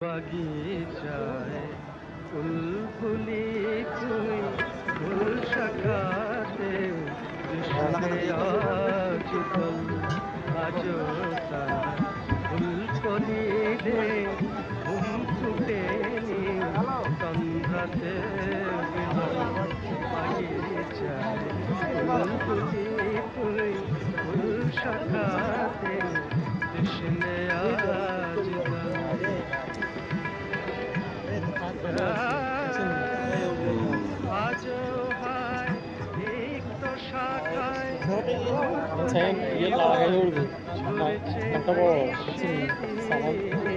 বাগিচায় ফুল ফুলি তুই ফুল শাখাতে চিতল আজো তার ফুল কলি রে ঘুম ছুটেনি সন্ধ্যাতে বাগিচায় ফুল ফুলি তুই ফুল শাখাতে কৃষ্ণে আজ Sayang dia lah hello gitu. Mantap oh, kecil sangat.